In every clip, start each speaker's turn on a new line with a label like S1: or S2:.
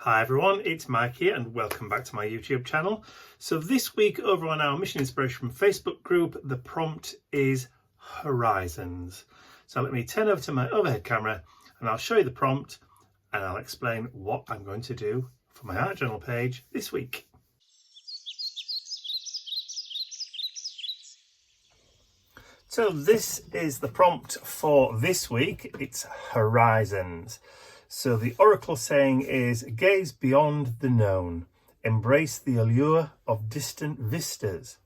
S1: Hi everyone, it's Mike here and welcome back to my YouTube channel. So this week over on our Mission Inspiration Facebook group, the prompt is horizons. So let me turn over to my overhead camera and I'll show you the prompt and I'll explain what I'm going to do for my art journal page this week. So this is the prompt for this week. It's horizons. So the oracle saying is, gaze beyond the known, embrace the allure of distant vistas.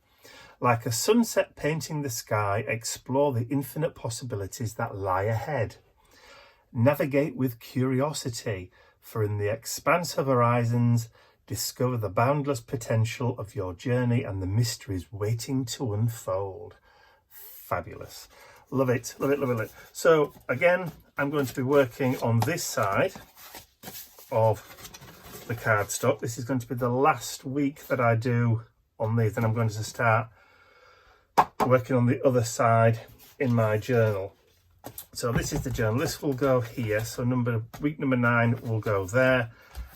S1: Like a sunset painting the sky, explore the infinite possibilities that lie ahead. Navigate with curiosity, for in the expanse of horizons, discover the boundless potential of your journey and the mysteries waiting to unfold. Fabulous. Love it, love it, love it, love it. So again, I'm going to be working on this side of the cardstock. This is going to be the last week that I do on these. Then I'm going to start working on the other side in my journal. So this is the journal. This will go here. So week number 9 will go there.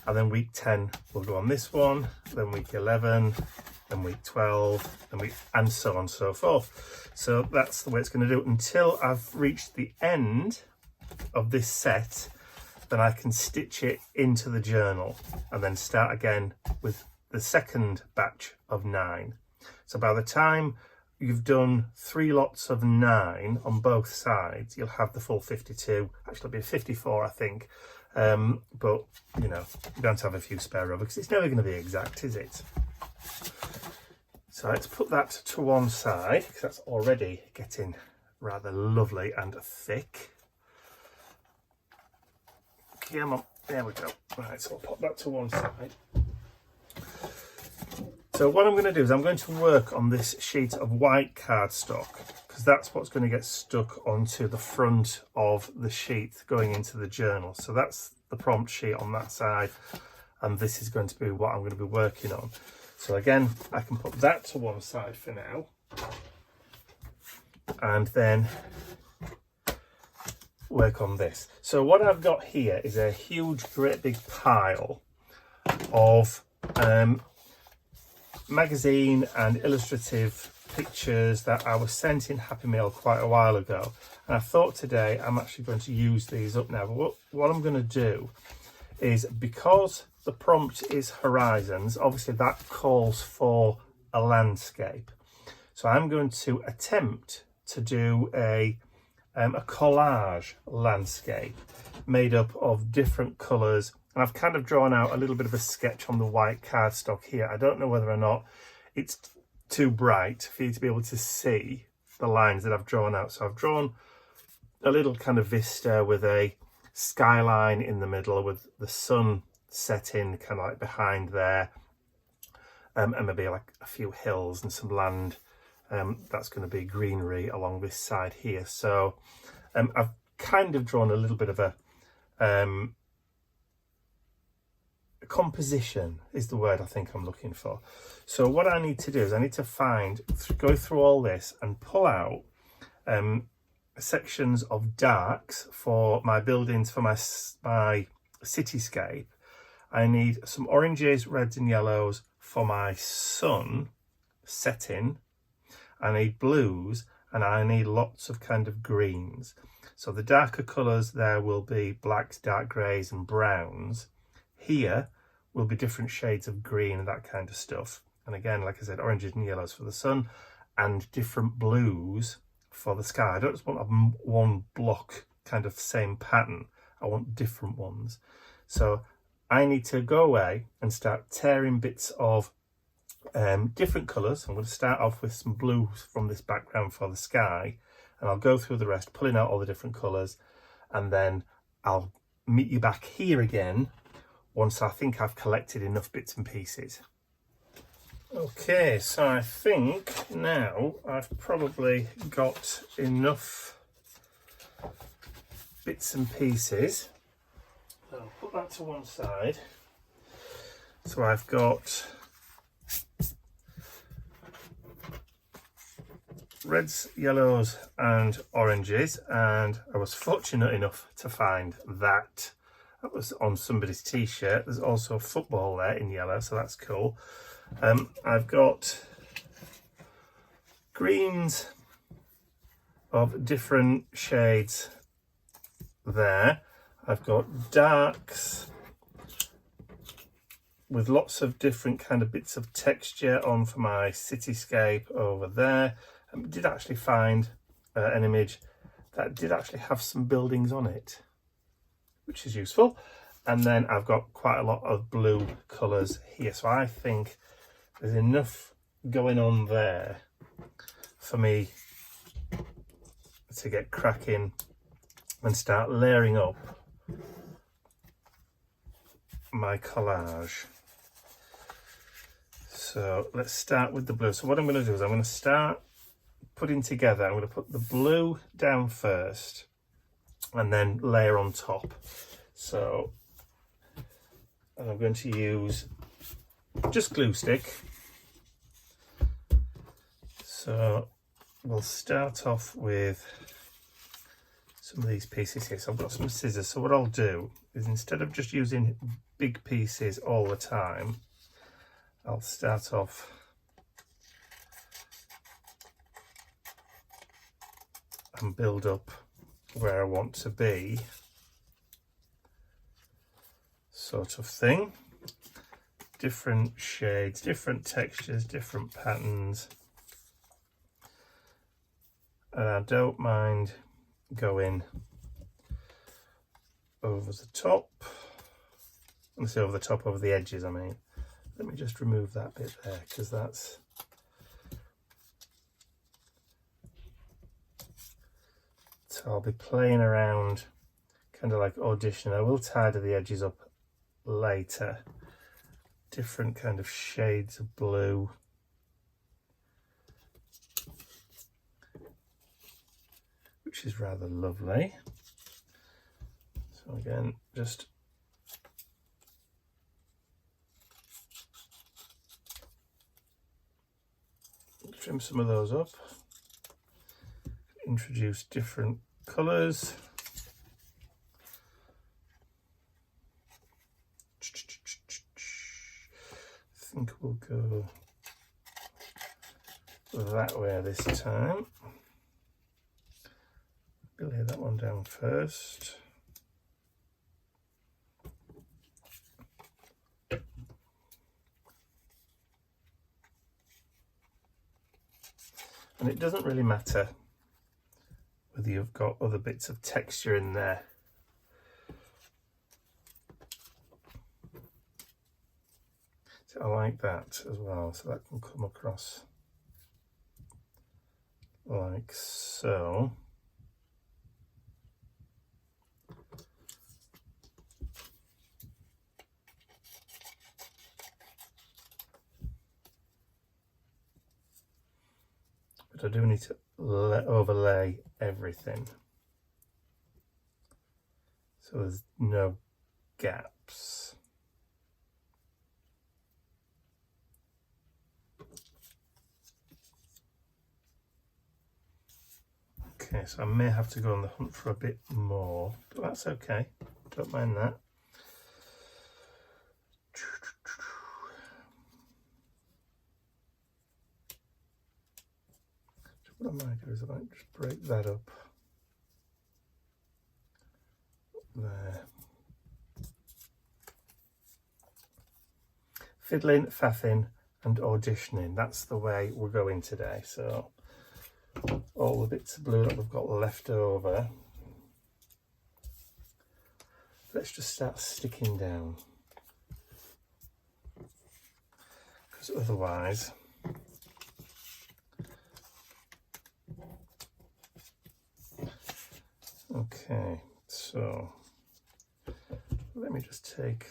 S1: And then week 10 will go on this one. Then week 11. Then week 12, and so on and so forth. So that's the way it's going to do it until I've reached the end of this set. Then I can stitch it into the journal and then start again with the second batch of 9. So by the time you've done 3 lots of 9 on both sides, you'll have the full 52. Actually, it'll be 54, I think. But, you know, you're going to have a few spare over because it's never going to be exact, is it? So let's put that to one side because that's already getting rather lovely and thick. Come on, there we go. Right, so I'll pop that to one side. So what I'm going to do is I'm going to work on this sheet of white cardstock because that's what's going to get stuck onto the front of the sheet going into the journal. So that's the prompt sheet on that side, and this is going to be what I'm going to be working on. So again, I can put that to one side for now, and then work on this. So what I've got here is a huge, great big pile of magazine and illustrative pictures that I was sent in Happy Mail quite a while ago. And I thought today I'm actually going to use these up now. But what I'm going to do is, because the prompt is horizons, obviously that calls for a landscape. So I'm going to attempt to do a collage landscape made up of different colours. And I've kind of drawn out a little bit of a sketch on the white cardstock here. I don't know whether or not it's too bright for you to be able to see the lines that I've drawn out. So I've drawn a little kind of vista with a skyline in the middle with the sun setting kind of like behind there, and maybe like a few hills and some land. That's going to be greenery along this side here. So I've kind of drawn a little bit of a composition is the word I think I'm looking for. So what I need to do is I need to go through all this and pull out sections of darks for my buildings, for my cityscape. I need some oranges, reds and yellows for my sun setting. I need blues, and I need lots of kind of greens. So the darker colours there will be blacks, dark greys and browns. Here will be different shades of green and that kind of stuff. And again, like I said, oranges and yellows for the sun and different blues for the sky. I don't just want one block kind of same pattern. I want different ones. So I need to go away and start tearing bits of different colours. I'm going to start off with some blues from this background for the sky, and I'll go through the rest, pulling out all the different colours, and then I'll meet you back here again once I think I've collected enough bits and pieces. Okay, so I think now I've probably got enough bits and pieces. I'll put that to one side. So I've got reds, yellows and oranges, and I was fortunate enough to find that That was on somebody's t-shirt. There's also football there in yellow, so that's cool. I've got greens of different shades there. I've got darks with lots of different kind of bits of texture on for my cityscape over there. I did actually find an image that did actually have some buildings on it, which is useful. And then I've got quite a lot of blue colours here. So I think there's enough going on there for me to get cracking and start layering up my collage. So let's start with the blue. So what I'm going to do is I'm going to start putting together, I'm going to put the blue down first and then layer on top. So I'm going to use just glue stick. So we'll start off with some of these pieces here. So I've got some scissors. So what I'll do is, instead of just using big pieces all the time, I'll start off and build up where I want to be, sort of thing. Different shades, different textures, different patterns. And I don't mind going over the top. Let's say over the top, over the edges, I mean. Let me just remove that bit there, because that's... So I'll be playing around, kind of like auditioning. I will tidy the edges up later. Different kind of shades of blue. Which is rather lovely. So again, just trim some of those up, introduce different colours. I think we'll go that way this time. We'll lay that one down first. And it doesn't really matter whether you've got other bits of texture in there. So I like that as well, so that can come across like so. But I do need to overlay everything, so there's no gaps. Okay, so I may have to go on the hunt for a bit more, but that's okay, don't mind that. What I might do is I might just break that up there. Fiddling, faffing and auditioning, that's the way we're going today. So all the bits of blue that we've got left over, let's just start sticking down, because otherwise okay, so let me just take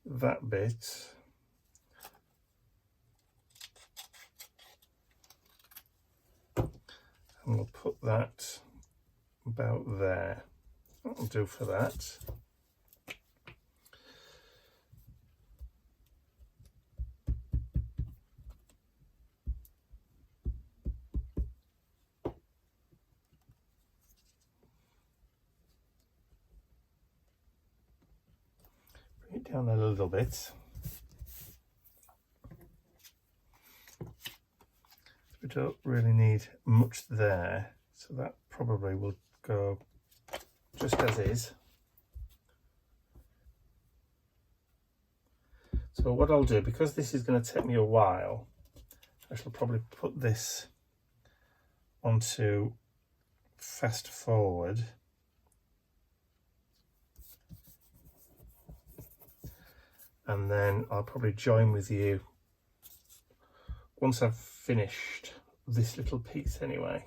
S1: that bit and we'll put that about there. That'll do for that. it down a little bit. We don't really need much there, so that probably will go just as is. So what I'll do, because this is going to take me a while, I shall probably put this onto fast forward. And then I'll probably join with you once I've finished this little piece anyway.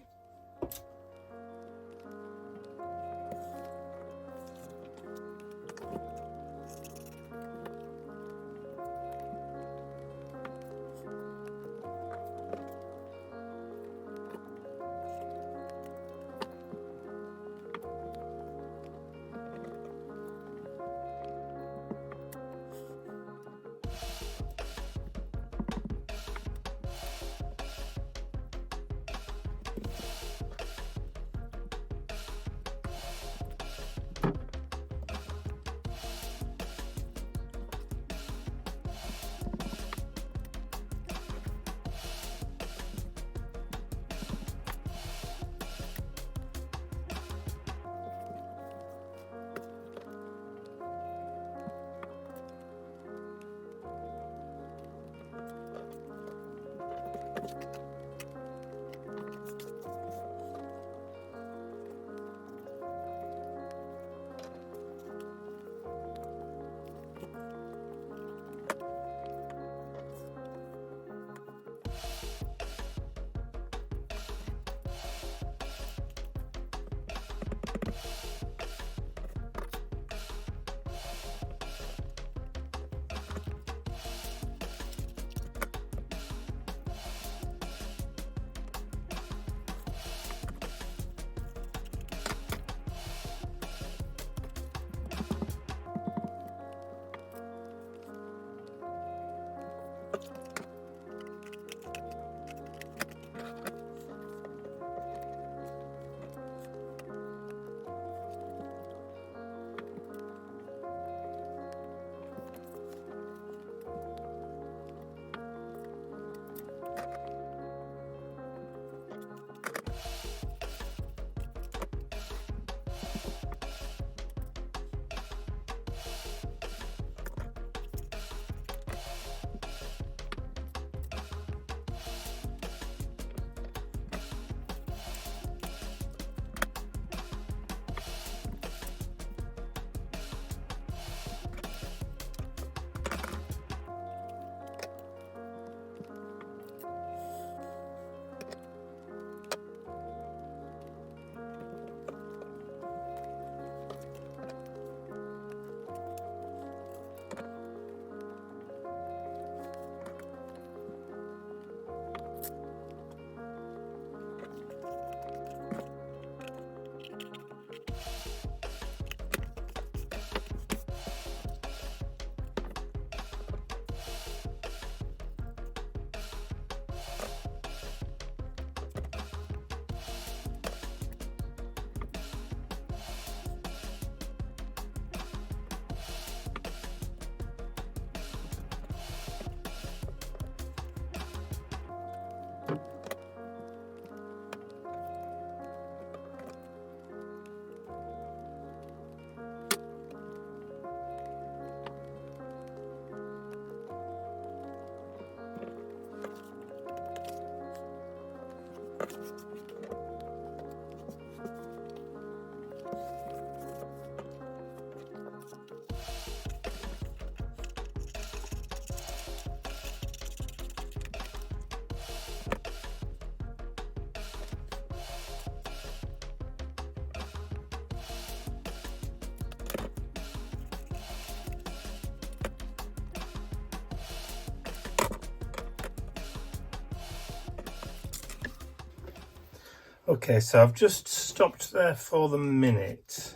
S1: Okay, so I've just stopped there for the minute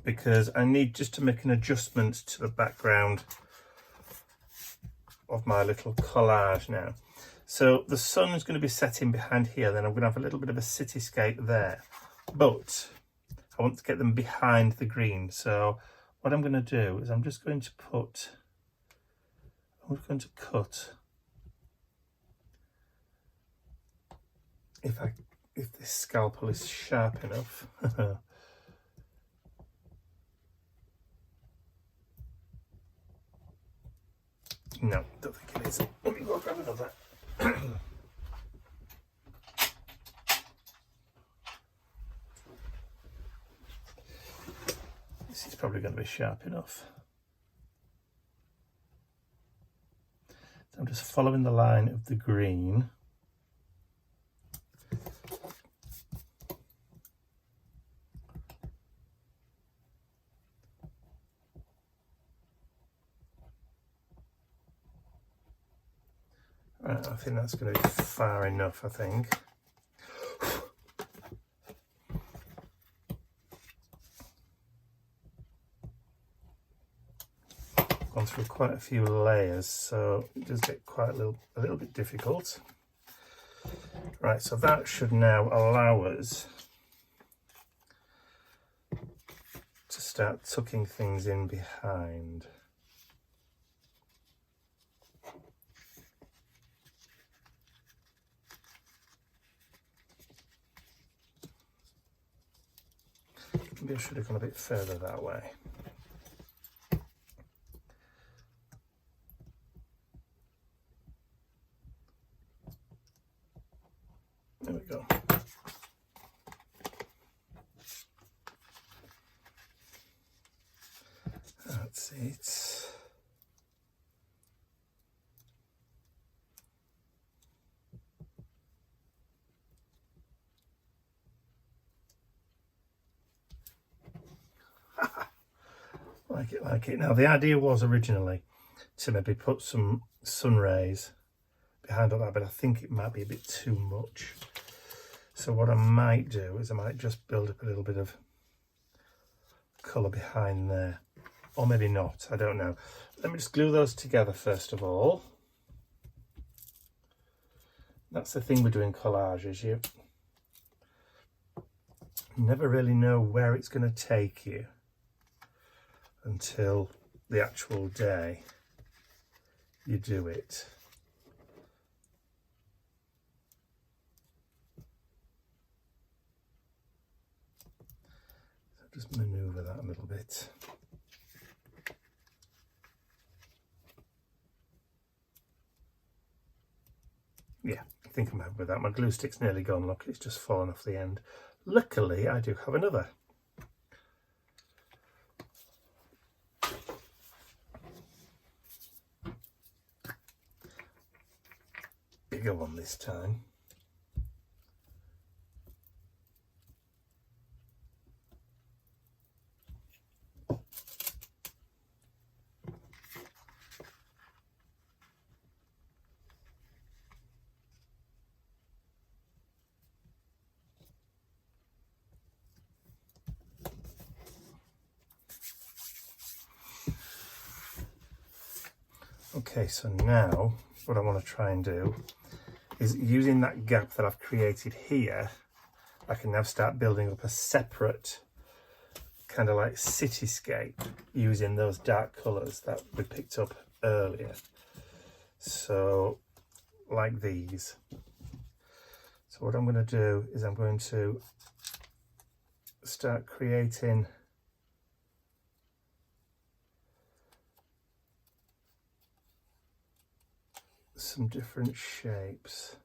S1: because I need just to make an adjustment to the background of my little collage now. So the sun is going to be setting behind here, then I'm going to have a little bit of a cityscape there, but I want to get them behind the green. So what I'm going to do is I'm just going to cut if this scalpel is sharp enough. No, don't think it is. Let me go grab another. This is probably going to be sharp enough. So I'm just following the line of the green. Right, I think that's going to be far enough, I think. Gone through quite a few layers, so it does get quite a little bit difficult. Right, so that should now allow us to start tucking things in behind. Maybe I should have gone a bit further that way. There we go. That's it. Like it. Now the idea was originally to maybe put some sun rays behind all that, but I think it might be a bit too much. So what I might do is I might just build up a little bit of colour behind there, or maybe not, I don't know. Let me just glue those together first of all. That's the thing with doing collages, you never really know where it's going to take you until the actual day you do it. So just manoeuvre that a little bit. Yeah, I think I'm happy with that. My glue stick's nearly gone, look, it's just fallen off the end. Luckily, I do have another. Bigger one this time. Okay, so now what I want to try and do is, using that gap that I've created here, I can now start building up a separate kind of like cityscape using those dark colours that we picked up earlier. So like these. So what I'm going to do is I'm going to start creating some different shapes.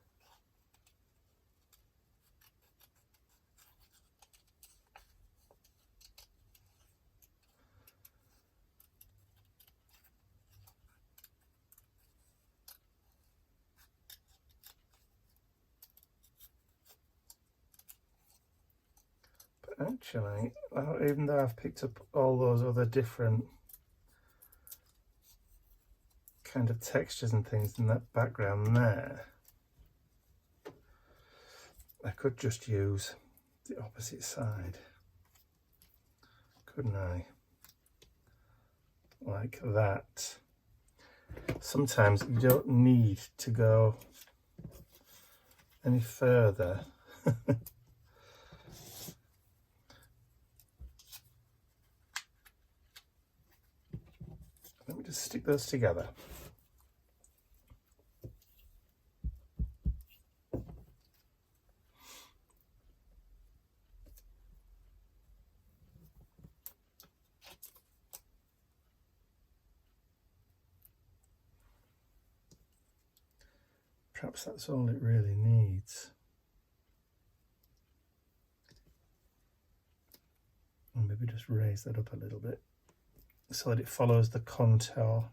S1: But actually, even though I've picked up all those other different kind of textures and things in that background there, I could just use the opposite side, couldn't I? Like that. Sometimes you don't need to go any further. just stick those together. Perhaps that's all it really needs. And maybe just raise that up a little bit so that it follows the contour.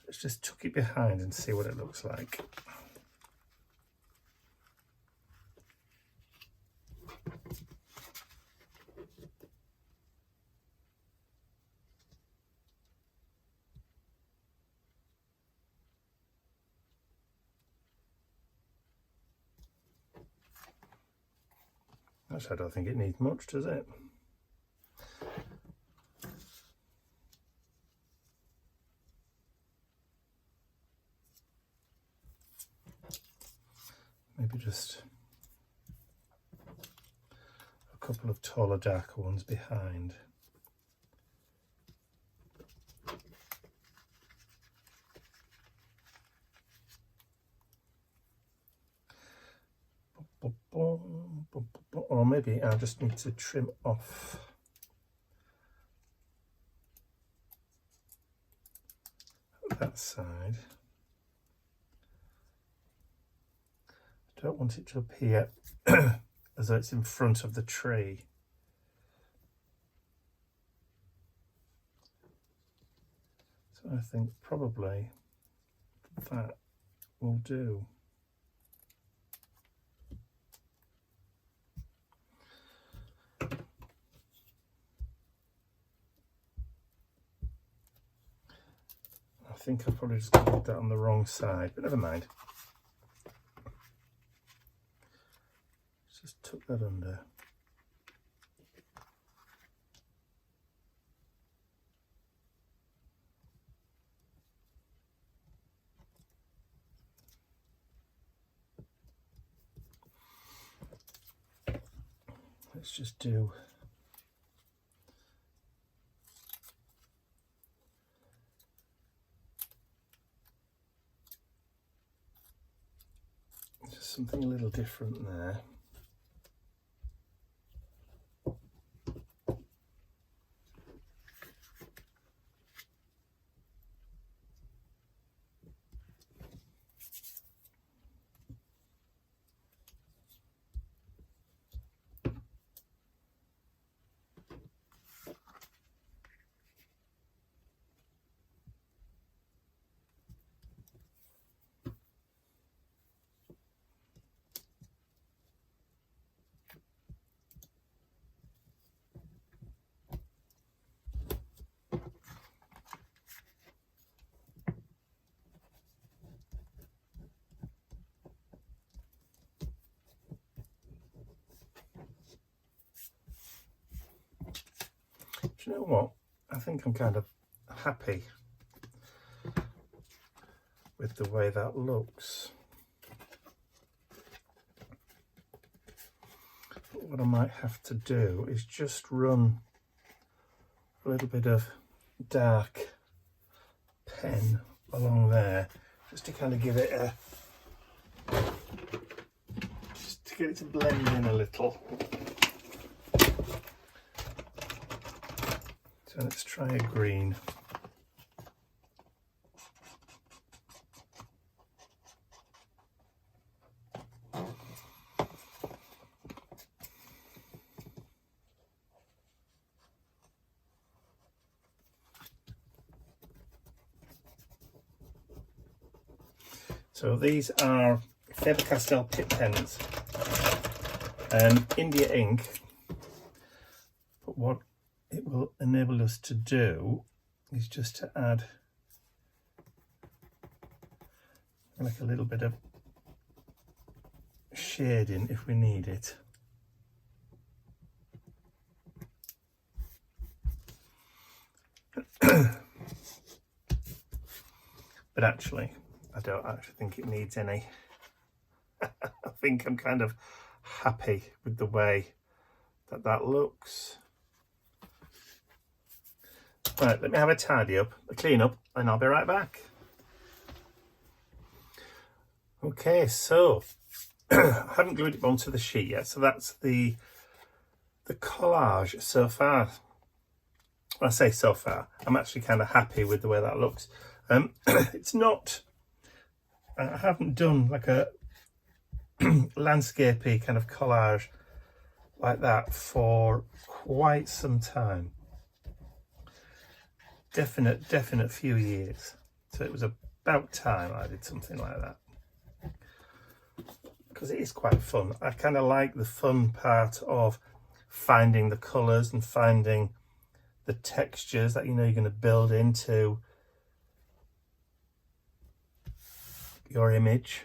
S1: Let's just tuck it behind and see what it looks like. Actually, I don't think it needs much, does it? Maybe just a couple of taller, darker ones behind. Or maybe I just need to trim off that side. I don't want it to appear as though it's in front of the tree. So I think probably that will do. I think I've probably just got that on the wrong side, but never mind. Just tuck that under. Let's just do just something a little different there. Do you know what? I think I'm kind of happy with the way that looks. But what I might have to do is just run a little bit of dark pen along there, just to kind of give it a, just to get it to blend in a little. So let's try a green. So these are Faber-Castell Pitt pens, India ink, but what it will enable us to do is just to add like a little bit of shading if we need it. But actually, I don't actually think it needs any. I think I'm kind of happy with the way that looks. Right, let me have a tidy up, a clean up, and I'll be right back. Okay, so I haven't glued it onto the sheet yet, so that's the collage so far. When I say so far, I'm actually kind of happy with the way that looks. It's not, I haven't done like a landscapey kind of collage like that for quite some time. Definite few years. So it was about time I did something like that. Because it is quite fun. I kind of like the fun part of finding the colours and finding the textures that you know you're going to build into your image.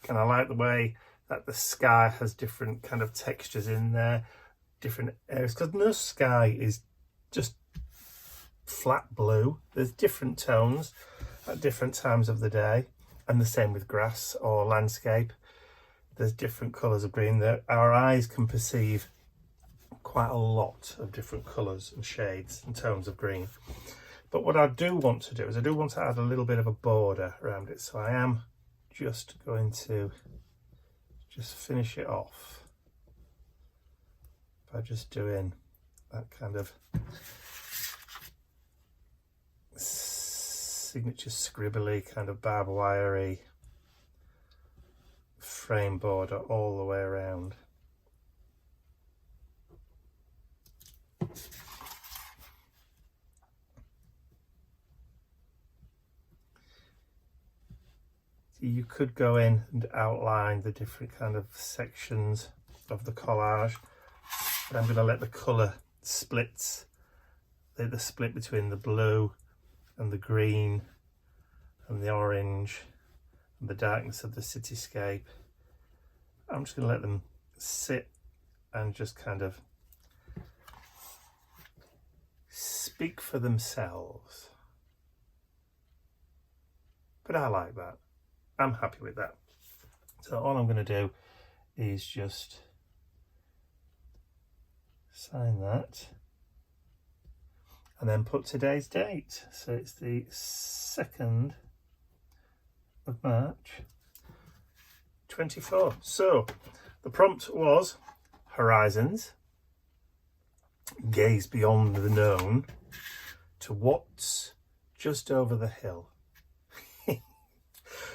S1: And I like the way that the sky has different kind of textures in there, different areas, because no sky is just flat blue. There's different tones at different times of the day, and the same with grass or landscape. There's different colours of green that our eyes can perceive quite a lot of different colours and shades and tones of green. But what I do want to do is I do want to add a little bit of a border around it, so I am just going to just finish it off by just doing that kind of signature scribbly kind of barbed wirey frame border all the way around. You could go in and outline the different kind of sections of the collage, but I'm going to let the colour splits, the split between the blue and the green and the orange and the darkness of the cityscape. I'm just going to let them sit and just kind of speak for themselves. But I like that. I'm happy with that. So all I'm going to do is just sign that and then put today's date. So it's the 2nd of March 24. So the prompt was horizons, gaze beyond the known to what's just over the hill.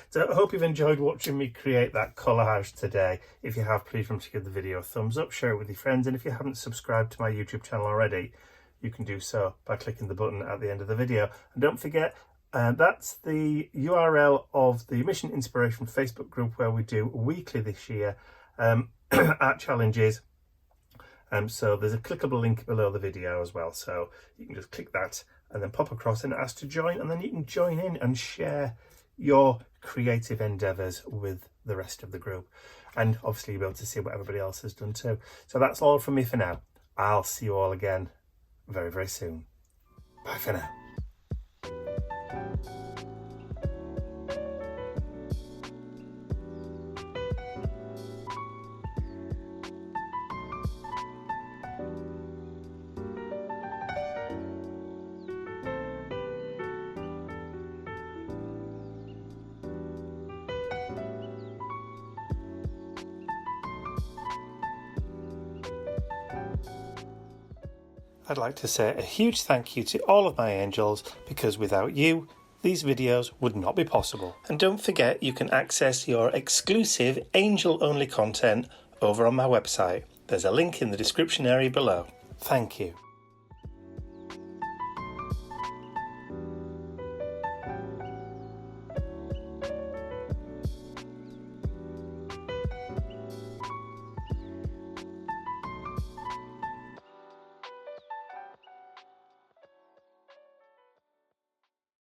S1: So I hope you've enjoyed watching me create that collage today. If you have, please remember to give the video a thumbs up, share it with your friends, and if you haven't subscribed to my YouTube channel already, you can do so by clicking the button at the end of the video. And don't forget, that's the URL of the Mission Inspiration Facebook group, where we do weekly this year art challenges. So there's a clickable link below the video as well, so you can just click that and then pop across and ask to join, and then you can join in and share your creative endeavours with the rest of the group, and obviously you'll be able to see what everybody else has done too. So that's all from me for now. I'll see you all again very soon. Bye for now. I'd like to say a huge thank you to all of my angels, because without you, these videos would not be possible. And don't forget, you can access your exclusive angel-only content over on my website. There's a link in the description area below. Thank you.